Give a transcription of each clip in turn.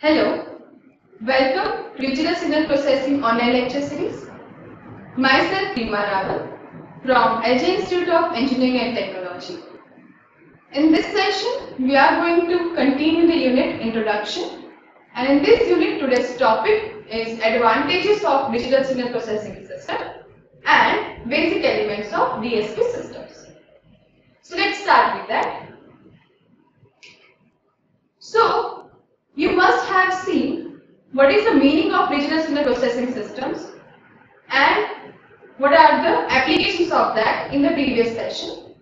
Hello, welcome to Digital Signal Processing online lecture series. Myself Prima Raval from LJ Institute of Engineering and Technology. In this session, we are going to continue the unit introduction, and in this unit today's topic is advantages of digital signal processing system and basic elements of DSP systems. So let's start with that. So you must have seen what is the meaning of digital signal processing systems and what are the applications of that in the previous session.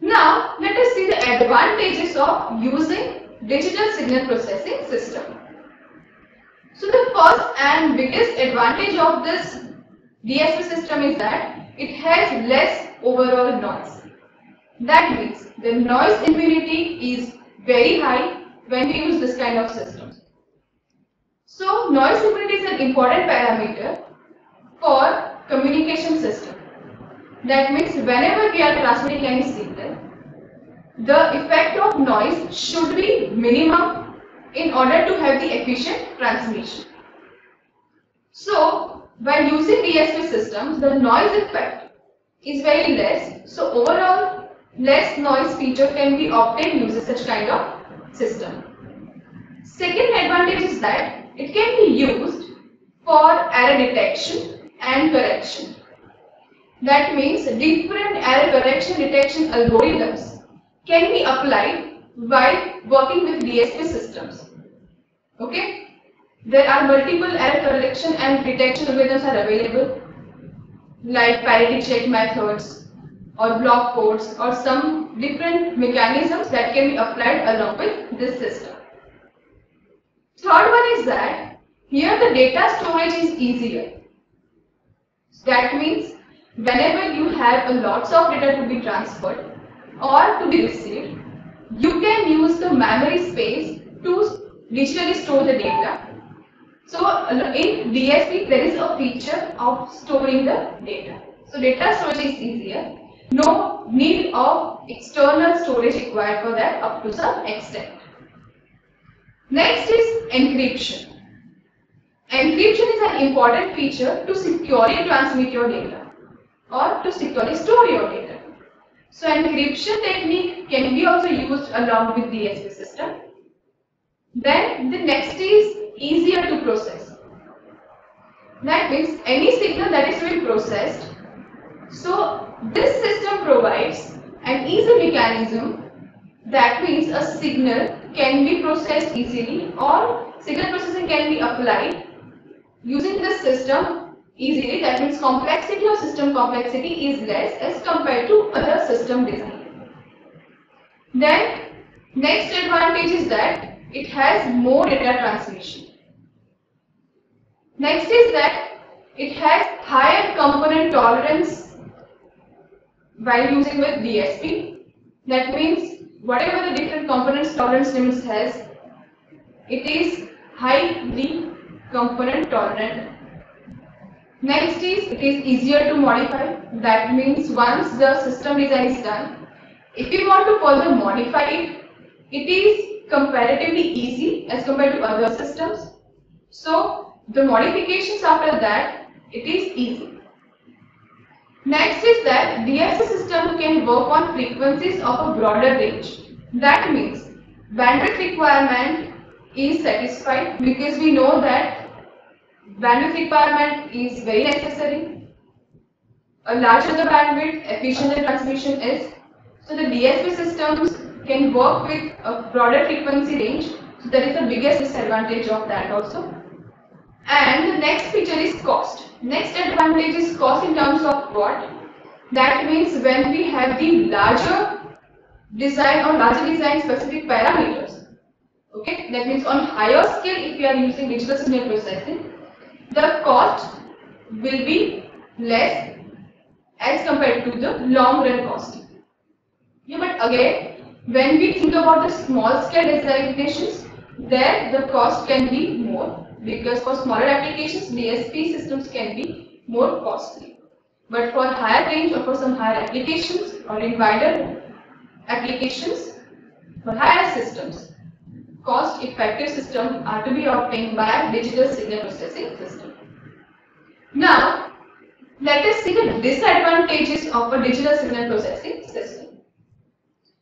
Now let us see the advantages of using digital signal processing system. So the first and biggest advantage of this DSP system is that it has less overall noise. That means the noise immunity is very high when we use this kind of system. So noise immunity is an important parameter for communication system. That means whenever we are transmitting any signal, the effect of noise should be minimum in order to have the efficient transmission. So by using DSP systems, the noise effect is very less. So overall, less noise feature can be obtained using such kind of system. Second advantage is that it can be used for error detection and correction. That means different error correction detection algorithms can be applied while working with DSP systems. Okay? There are multiple error correction and detection algorithms are available, like parity check methods or block codes or some different mechanisms that can be applied along with this system. Third one is that here the data storage is easier. That means whenever you have a lots of data to be transferred or to be received, you can use the memory space to digitally store the data. So in DSP there is a feature of storing the data. So data storage is easier. No need of external storage required for that up to some extent. Next is encryption. Encryption is an important feature to securely transmit your data or to securely store your data. So encryption technique can be also used along with DSP system. Then the next is easier to process. That means any signal that is to be processed. So this system provides an easy mechanism. That means a signal can be processed easily or signal processing can be applied using this system easily. That means complexity or system complexity is less as compared to other system design. Then next advantage is that it has more data transmission. Next is that it has higher component tolerance while using with DSP. That means whatever the different components tolerance limits has, it is highly component tolerant. Next is it is easier to modify. That means once the system design is done, if you want to further modify it, it is comparatively easy as compared to other systems. So the modifications after that, it is easy. Next is that DSP system can work on frequencies of a broader range. That means bandwidth requirement is satisfied because we know that bandwidth requirement is very necessary. A larger the bandwidth, efficient the transmission is. So the DSP systems can work with a broader frequency range. So that is the biggest disadvantage of that also. And the next feature is cost. Next advantage is cost in terms of what? That means when we have the larger design or larger design specific parameters. Okay, that means on higher scale if we are using digital signal processing, the cost will be less as compared to the long run cost. Yeah, but again, when we think about the small scale designations, there the cost can be more. Because for smaller applications, DSP systems can be more costly. But for higher range or for some higher applications or in wider applications, for higher systems, cost-effective system are to be obtained by digital signal processing system. Now, let us see the disadvantages of a digital signal processing system.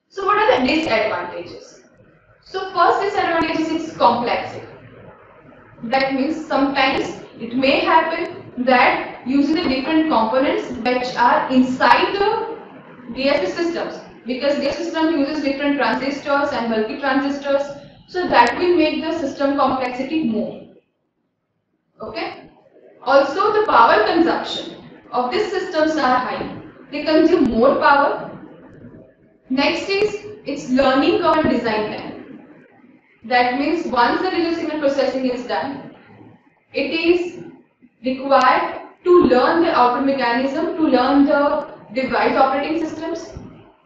So, what are the disadvantages? So, first disadvantage is its complexity. That means sometimes it may happen that using the different components which are inside the DSP systems, because DSP system uses different transistors and bulky transistors, so that will make the system complexity more. Okay. Also, the power consumption of these systems are high. They consume more power. Next is its learning curve and design time. That means once the digital signal processing is done, it is required to learn the output mechanism, to learn the device operating systems,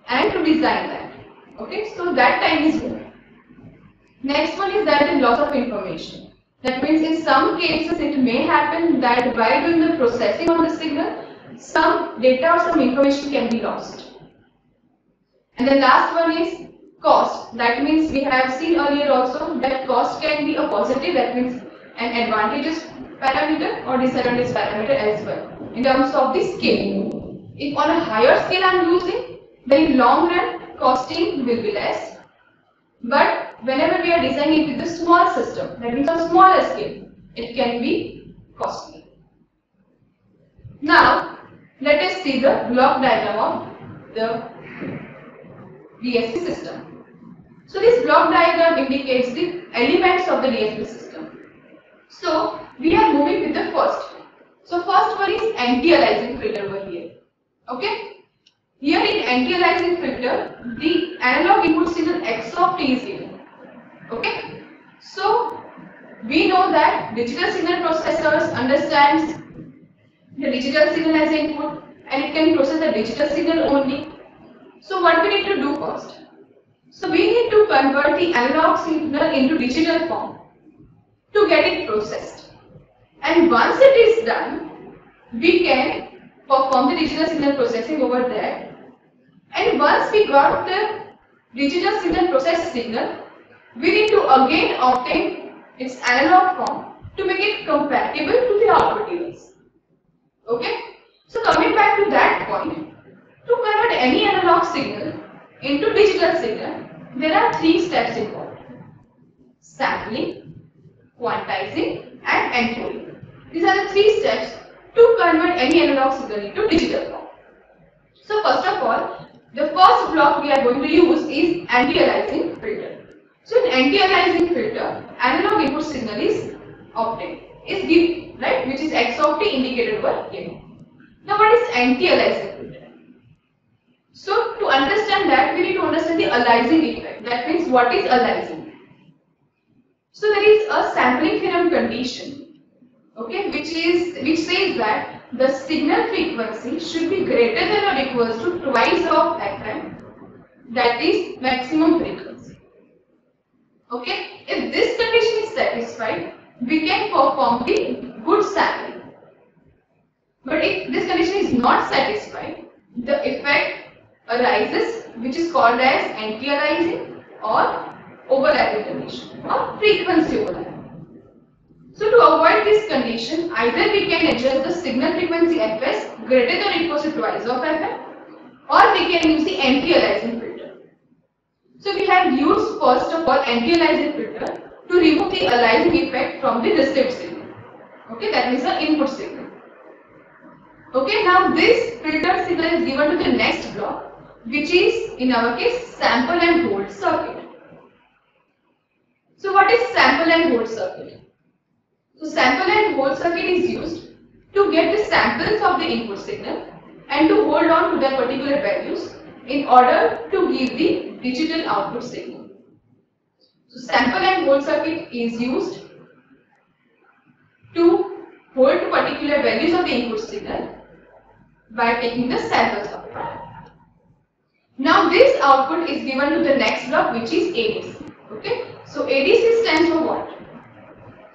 and to design that. Okay, so that time is more. Next one is that the loss of information. That means in some cases it may happen that while doing the processing on the signal, some data or some information can be lost. And the last one is cost. That means we have seen earlier also that cost can be a positive, that means an advantageous parameter or disadvantageous parameter as well in terms of the scale. If on a higher scale I am using, then in long run costing will be less. But whenever we are designing with a small system, that means on smaller scale, it can be costly. Now, let us see the block diagram of the DSP system. So this block diagram indicates the elements of the DSP system. So we are moving with the first. So first one is anti-aliasing filter over here. Okay. Here in anti-aliasing filter, the analog input signal X of t is given. Okay. So we know that digital signal processors understands the digital signal as input and it can process the digital signal only. So what we need to do first? So we need to convert the analog signal into digital form to get it processed. And once it is done, we can perform the digital signal processing over there. And once we got the digital signal processed signal, we need to again obtain its analog form to make it compatible to the output device. Okay? So coming back to that point, to convert any analog signal into digital signal, there are three steps involved: sampling, quantizing, and encoding. These are the three steps to convert any analog signal into digital form. So first of all, the first block we are going to use is anti-aliasing filter. So in anti-aliasing filter, analog input signal is obtained, is given, right, which is X of t indicated over here. Now what is anti-aliasing filter? So to understand that, we need to understand the aliasing effect. That means what is aliasing? So there is a sampling theorem condition, okay, which says that the signal frequency should be greater than or equals to twice of FM, that is maximum frequency. Okay, if this condition is satisfied, we can perform the good sampling. But if this condition is not satisfied, the effect arises which is called as anti-aliasing or overlapping condition or frequency overlap. So to avoid this condition, either we can adjust the signal frequency Fs greater than or equals to twice of Fm, or we can use the anti-aliasing filter. So we have used first of all anti-aliasing filter to remove the aliasing effect from the received signal. Okay, that means the input signal. Okay, now this filter signal is given to the next block, which is in our case sample and hold circuit. So what is sample and hold circuit? So sample and hold circuit is used to get the samples of the input signal and to hold on to their particular values in order to give the digital output signal. So sample and hold circuit is used to hold to particular values of the input signal by taking the samples of it. Now this output is given to the next block, which is ADC. Okay, so ADC stands for what?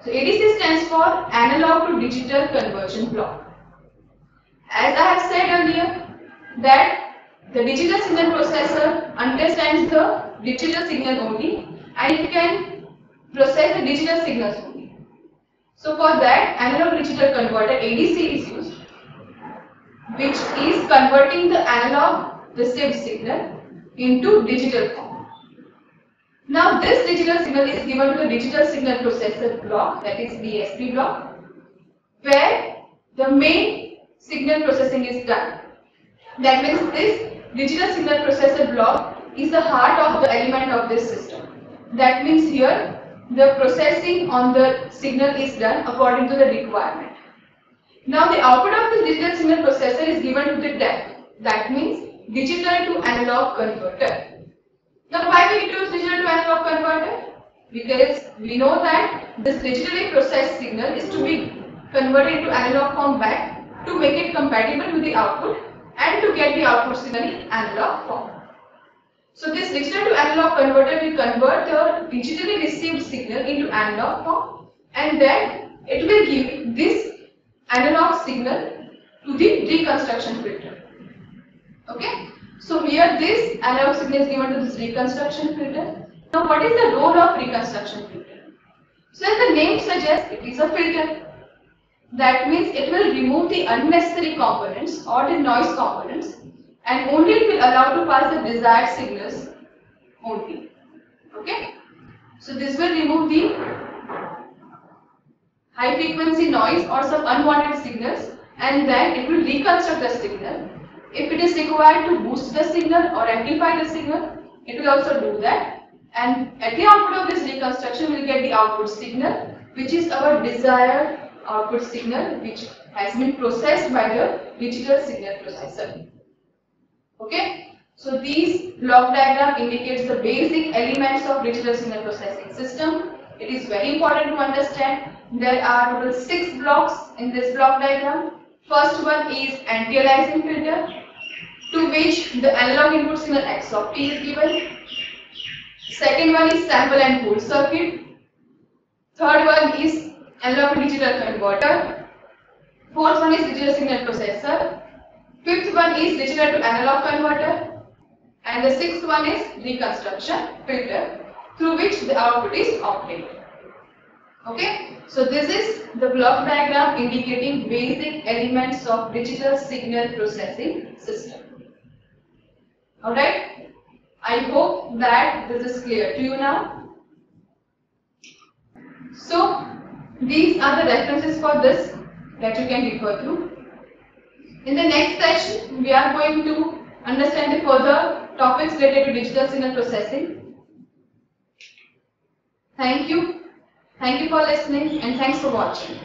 So ADC stands for analog to digital conversion block. As I have said earlier, that the digital signal processor understands the digital signal only and it can process the digital signals only. So for that, analog digital converter ADC is used, which is converting the analog received signal into digital form. Now this digital signal is given to the digital signal processor block, that is DSP block, where the main signal processing is done. That means this digital signal processor block is the heart of the element of this system. That means here the processing on the signal is done according to the requirement. Now the output of this digital signal processor is given to the DAC. That means digital to analog converter. Now why we need to use digital to analog converter? Because we know that this digitally processed signal is to be converted into analog form back to make it compatible with the output and to get the output signal in analog form. So this digital to analog converter will convert the digitally received signal into analog form, and then it will give this analog signal to the reconstruction filter. Okay? So here this analog signal is given to this reconstruction filter. Now what is the role of reconstruction filter? So as the name suggests, it is a filter. That means it will remove the unnecessary components or the noise components, and only it will allow to pass the desired signals only. Okay? So this will remove the high frequency noise or some unwanted signals, and then it will reconstruct the signal. If it is required to boost the signal or amplify the signal, it will also do that. And at the output of this reconstruction, we will get the output signal, which is our desired output signal, which has been processed by the digital signal processor. Okay? So these block diagram indicates the basic elements of digital signal processing system. It is very important to understand. There are total 6 blocks in this block diagram. First one is anti-aliasing filter, to which the analog input signal X of t is given. Second one is sample and hold circuit. Third one is analog to digital converter. Fourth one is digital signal processor. Fifth one is digital to analog converter. And the sixth one is reconstruction filter, through which the output is obtained. Okay, so this is the block diagram indicating basic elements of digital signal processing system. Alright, I hope that this is clear to you now. So these are the references for this that you can refer to. In the next session, we are going to understand the further topics related to digital signal processing. Thank you. Thank you for listening, and thanks for watching.